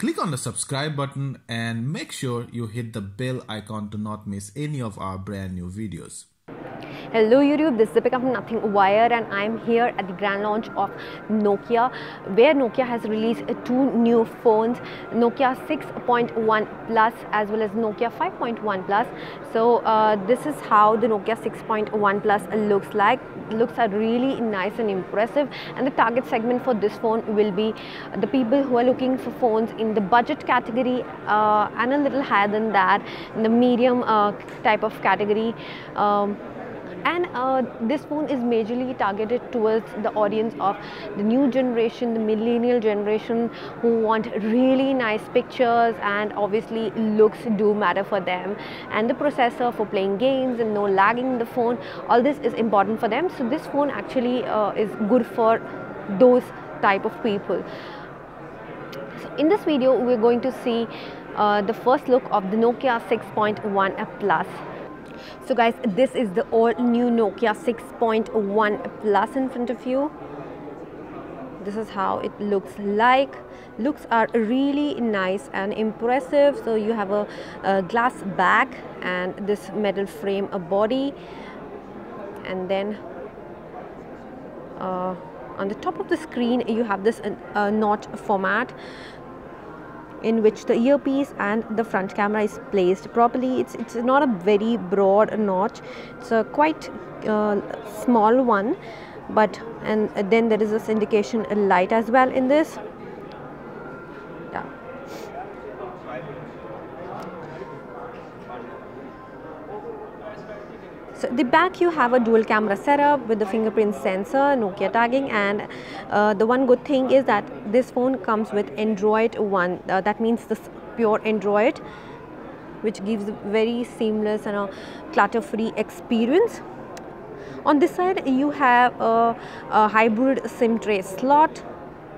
Click on the subscribe button and make sure you hit the bell icon to not miss any of our brand new videos. Hello YouTube, this is Deepika from Nothing Wire and I am here at the grand launch of Nokia, where Nokia has released two new phones, Nokia 6.1 Plus as well as Nokia 5.1 Plus. So this is how the Nokia 6.1 Plus looks like. Looks are really nice and impressive, and the target segment for this phone will be the people who are looking for phones in the budget category and a little higher than that, in the medium type of category. This phone is majorly targeted towards the audience of the new generation, the millennial generation, who want really nice pictures, and obviously looks do matter for them, and the processor for playing games and no lagging in the phone, all this is important for them. So this phone actually is good for those type of people. So in this video we're going to see the first look of the Nokia 6.1 Plus. So guys, this is the all new Nokia 6.1 Plus in front of you. This is how it looks like. Looks are really nice and impressive. So you have a glass back and this metal frame body, and then on the top of the screen you have this notch format, in which the earpiece and the front camera is placed properly. It's not a very broad notch, it's a quite small one, and then there is this indication light as well in this. Yeah. So the back you have a dual camera setup with the fingerprint sensor, Nokia tagging, and the one good thing is that this phone comes with Android One. That means this pure Android, which gives very seamless and a clutter-free experience. On this side you have a hybrid SIM tray slot.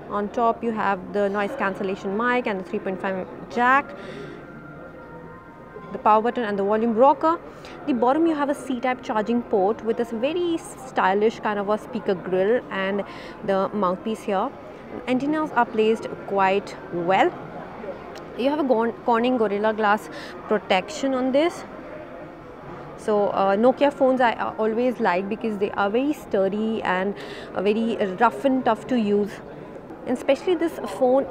On top you have the noise cancellation mic and the 3.5 jack, the power button and the volume rocker. The bottom you have a C-type charging port with this very stylish kind of a speaker grill and the mouthpiece here. Antennas are placed quite well. You have a Corning Gorilla Glass protection on this. So Nokia phones I always like because they are very sturdy and very rough and tough to use. And especially this phone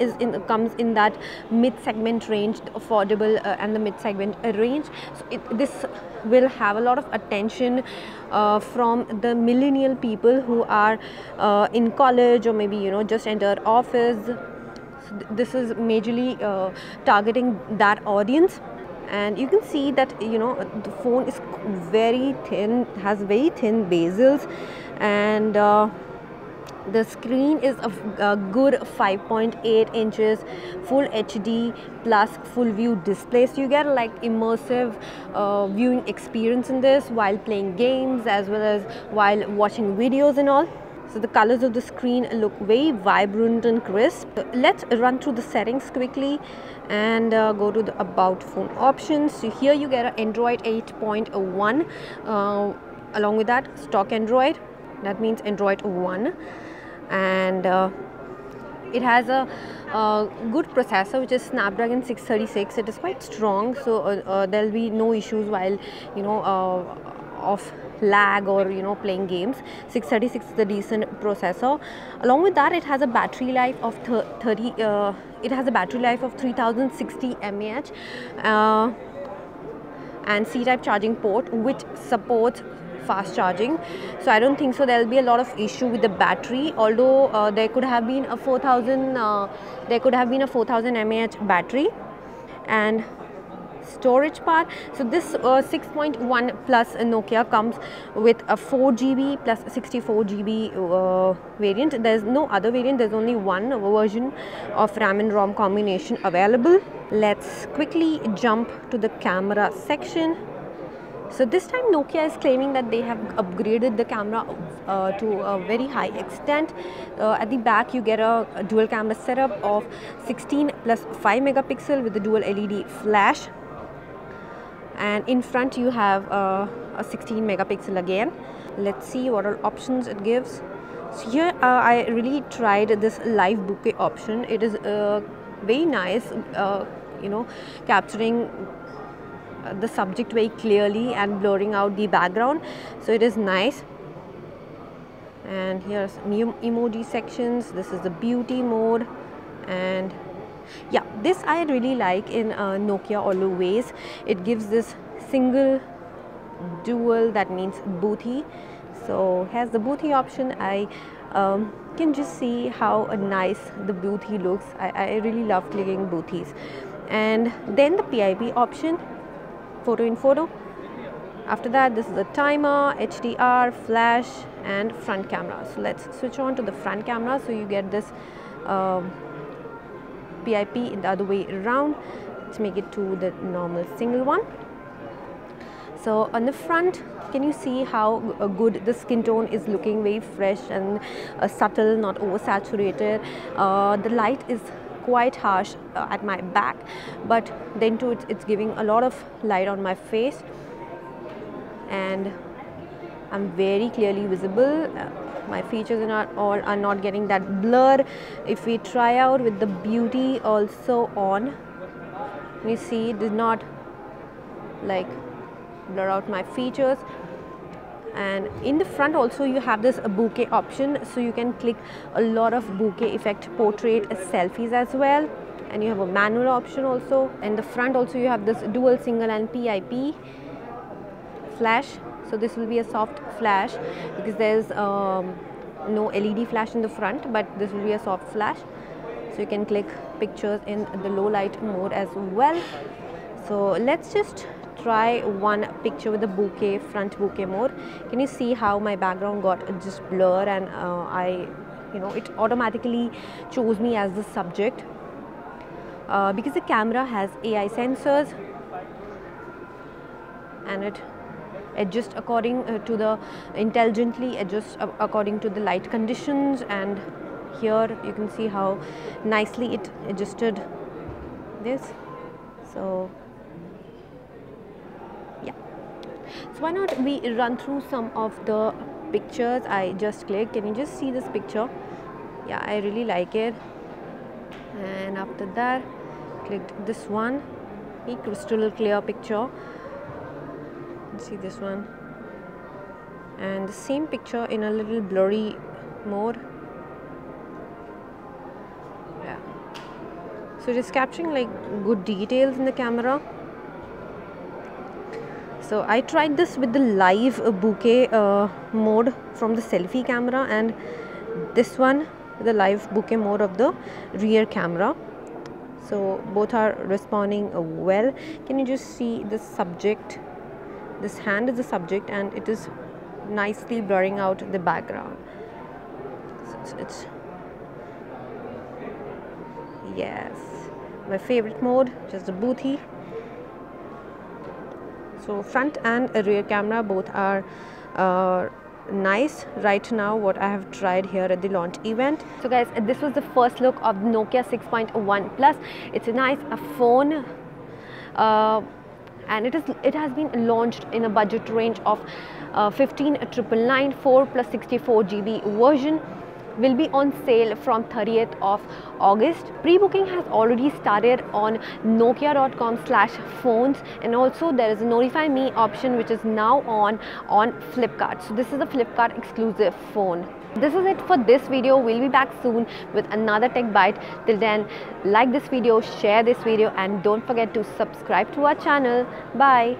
comes in that mid-segment range, the affordable and the mid-segment range. So this will have a lot of attention from the millennial people who are in college, or maybe just entered office. So this is majorly targeting that audience. And you can see that the phone is very thin, has very thin bezels, and the screen is a good 5.8 inches, full HD plus full view display. So you get like immersive viewing experience in this while playing games as well as while watching videos and all. So the colors of the screen look very vibrant and crisp. Let's run through the settings quickly and go to the about phone options. So here you get an Android 8.1 along with that stock Android, that means Android One. And it has a good processor, which is Snapdragon 636. It is quite strong, so there will be no issues while of lag or playing games. 636 is a decent processor. Along with that, it has a battery life of 3060 mAh and C-type charging port, which supports fast charging. So I don't think so there will be a lot of issue with the battery, although there could have been a 4000 mAh battery. And storage part, so this 6.1 Plus Nokia comes with a 4 GB plus 64 GB variant. There's no other variant, there's only one version of RAM and ROM combination available. Let's quickly jump to the camera section. So this time Nokia is claiming that they have upgraded the camera to a very high extent. At the back you get a dual camera setup of 16 plus 5 megapixel with the dual LED flash, and in front you have a 16 megapixel again. Let's see what all options it gives. So here I really tried this live bouquet option. It is very nice, capturing the subject very clearly and blurring out the background, so it is nice. And here's new emoji sections. This is the beauty mode, and yeah, this I really like in Nokia always. It gives this single dual, that means Boothie. So here's the Boothie option. I can just see how nice the Boothie looks. I really love clicking Boothies. And then the PIP option, photo in photo. After that, this is the timer, HDR, flash and front camera. So let's switch on to the front camera, so you get this PIP in the other way around. Let's make it to the normal single one. So on the front, can you see how good the skin tone is looking? Very fresh and subtle, not oversaturated. The light is quite harsh at my back, but then too it's giving a lot of light on my face, and I'm very clearly visible. My features are not getting that blur. If we try out with the beauty also on, you see it did not like blur out my features. And in the front also you have this bokeh option, so you can click a lot of bokeh effect portrait selfies as well. And you have a manual option also. In the front also you have this dual single and PIP flash. So this will be a soft flash because there's no LED flash in the front, but this will be a soft flash, so you can click pictures in the low light mode as well. So let's just try one picture with the bokeh, front bokeh mode. Can you see how my background got just blur, and it automatically chose me as the subject because the camera has AI sensors, and it adjusts according to the intelligently adjusts according to the light conditions. And here you can see how nicely it adjusted this. So yeah, so why not we run through some of the pictures I just clicked. Can you just see this picture? Yeah, I really like it. And after that, clicked this one, a crystal clear picture. See this one, and the same picture in a little blurry mode. Yeah, so it is capturing like good details in the camera. So I tried this with the live bokeh mode from the selfie camera, and this one the live bokeh mode of the rear camera. So both are responding well. Can you just see the subject? This hand is the subject, and it is nicely blurring out the background. So it's yes, my favorite mode, just the Boothie. So front and rear camera both are nice right now, what I have tried here at the launch event. So guys, this was the first look of the Nokia 6.1 Plus. It's a nice phone. And it has been launched in a budget range of 15,999 4 plus 64 GB version. Will be on sale from 30th of August. Pre-booking has already started on nokia.com/phones, and also there is a notify me option which is now on Flipkart. So this is a Flipkart exclusive phone. This is it for this video. We'll be back soon with another tech bite. Till then, like this video, share this video, and don't forget to subscribe to our channel. Bye.